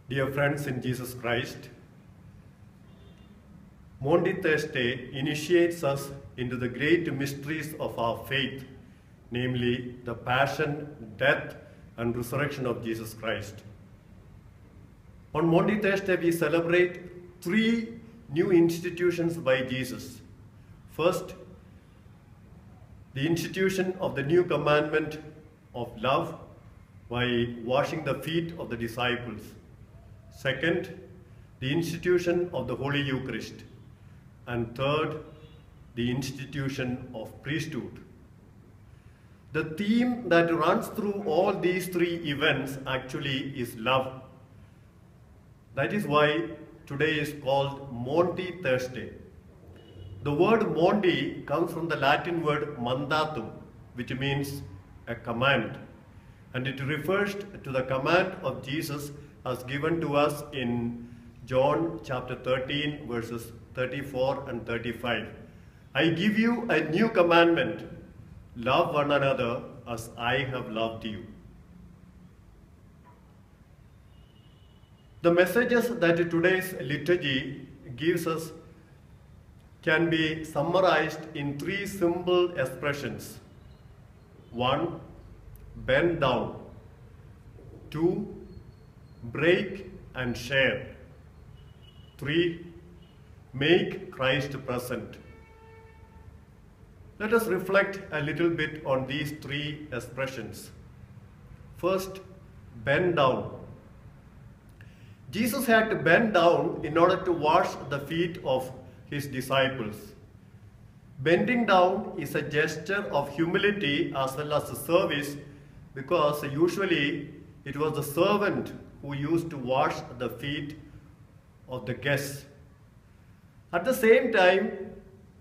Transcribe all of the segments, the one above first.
Dear friends in Jesus Christ, Maundy Thursday initiates us into the great mysteries of our faith, namely the passion, death, and resurrection of Jesus Christ. On Maundy Thursday, we celebrate three new institutions by Jesus. First, the institution of the new commandment of love by washing the feet of the disciples. Second, the institution of the Holy Eucharist. And third, the institution of priesthood. The theme that runs through all these three events actually is love. That is why today is called Maundy Thursday. The word Maundy comes from the Latin word mandatum, which means a command. And it refers to the command of Jesus as given to us in John chapter 13 verses 34 and 35. I give you a new commandment, love one another as I have loved you. The messages that today's liturgy gives us can be summarized in three simple expressions. 1. Bend down. 2. Break and share. 3. Make Christ present. Let us reflect a little bit on these three expressions. First, bend down. Jesus had to bend down in order to wash the feet of his disciples. Bending down is a gesture of humility as well as service, because usually it was the servant who used to wash the feet of the guests. At the same time,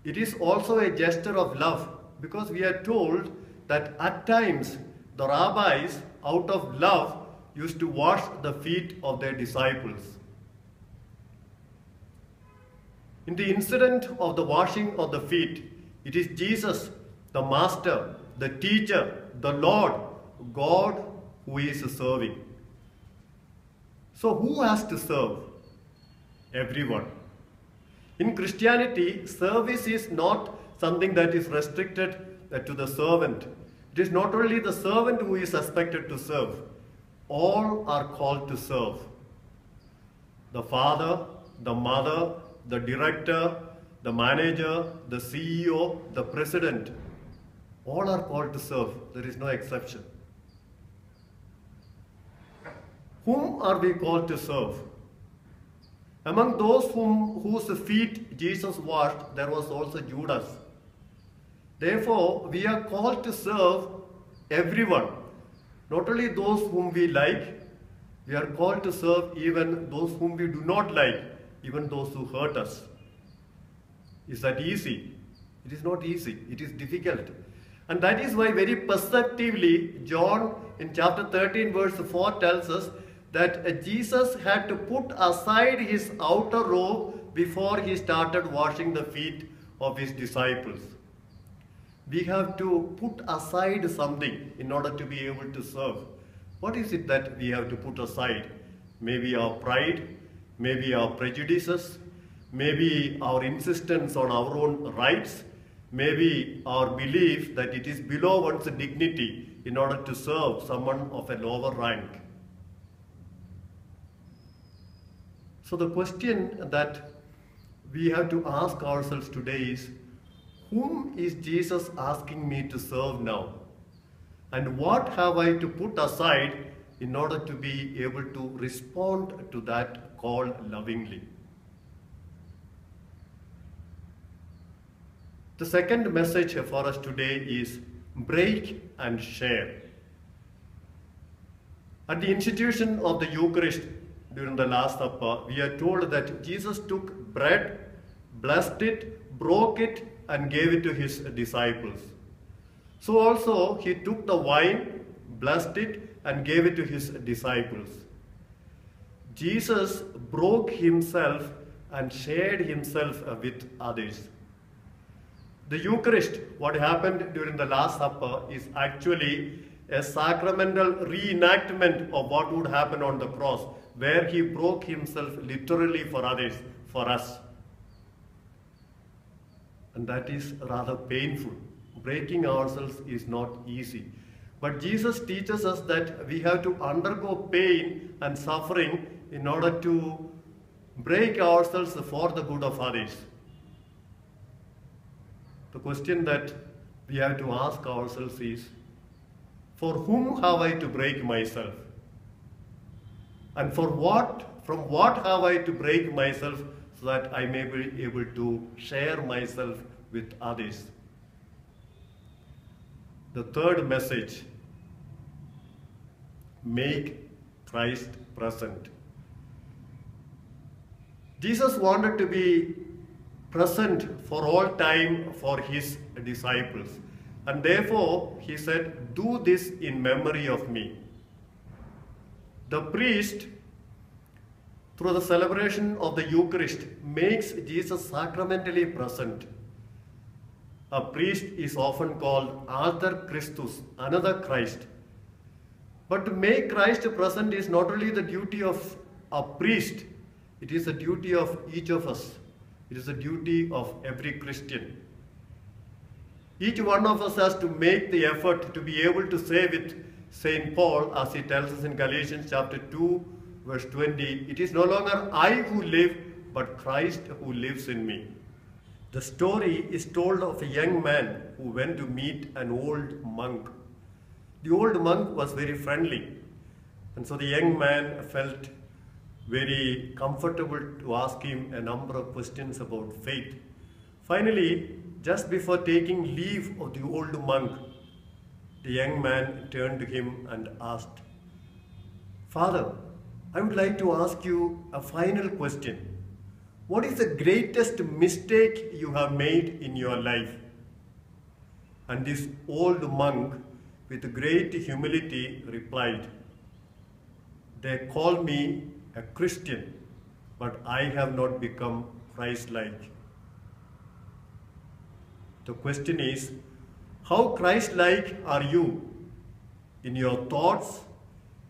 it is also a gesture of love, because we are told that at times the rabbis, out of love, used to wash the feet of their disciples. In the incident of the washing of the feet, it is Jesus, the Master, the Teacher, the Lord, God, who is serving. So who has to serve? Everyone. In Christianity, service is not something that is restricted to the servant. It is not only the servant who is expected to serve. All are called to serve. The father, the mother, the director, the manager, the CEO, the president, all are called to serve. There is no exception. Whom are we called to serve? Among those whose feet Jesus washed, there was also Judas. Therefore, we are called to serve everyone. Not only those whom we like, we are called to serve even those whom we do not like, even those who hurt us. Is that easy? It is not easy. It is difficult. And that is why very perceptively, John in chapter 13 verse 4 tells us that Jesus had to put aside his outer robe before he started washing the feet of his disciples. We have to put aside something in order to be able to serve. What is it that we have to put aside? Maybe our pride, maybe our prejudices, maybe our insistence on our own rights, maybe our belief that it is below one's dignity in order to serve someone of a lower rank. So the question that we have to ask ourselves today is, whom is Jesus asking me to serve now? And what have I to put aside in order to be able to respond to that call lovingly? The second message for us today is break and share. At the institution of the Eucharist during the Last Supper, we are told that Jesus took bread, blessed it, broke it, and gave it to his disciples. So also he took the wine, blessed it, and gave it to his disciples. Jesus broke himself and shared himself with others. The Eucharist, what happened during the Last Supper, is actually a sacramental reenactment of what would happen on the cross where he broke himself literally for others, for us. And that is rather painful. Breaking ourselves is not easy. But Jesus teaches us that we have to undergo pain and suffering in order to break ourselves for the good of others. The question that we have to ask ourselves is, for whom have I to break myself? And from what have I to break myself so that I may be able to share myself with others? The third message, make Christ present. Jesus wanted to be present for all time for his disciples. And therefore, he said, do this in memory of me. The priest, through the celebration of the Eucharist, makes Jesus sacramentally present. A priest is often called Alter Christus, another Christ. But to make Christ present is not only the duty of a priest, it is the duty of each of us. It is the duty of every Christian. Each one of us has to make the effort to be able to say with St. Paul, as he tells us in Galatians chapter 2, verse 20, it is no longer I who live, but Christ who lives in me. The story is told of a young man who went to meet an old monk. The old monk was very friendly, and so the young man felt very comfortable to ask him a number of questions about faith. Finally, just before taking leave of the old monk, the young man turned to him and asked, "Father, I would like to ask you a final question. What is the greatest mistake you have made in your life?" And this old monk, with great humility, replied, "They call me a Christian, but I have not become Christ-like." The question is, how Christ-like are you in your thoughts,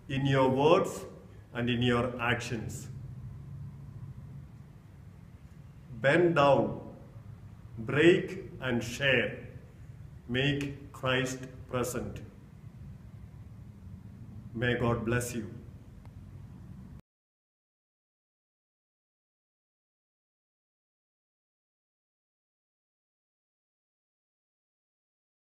in your words, and in your actions? Bend down, break and share, make Christ present. May God bless you.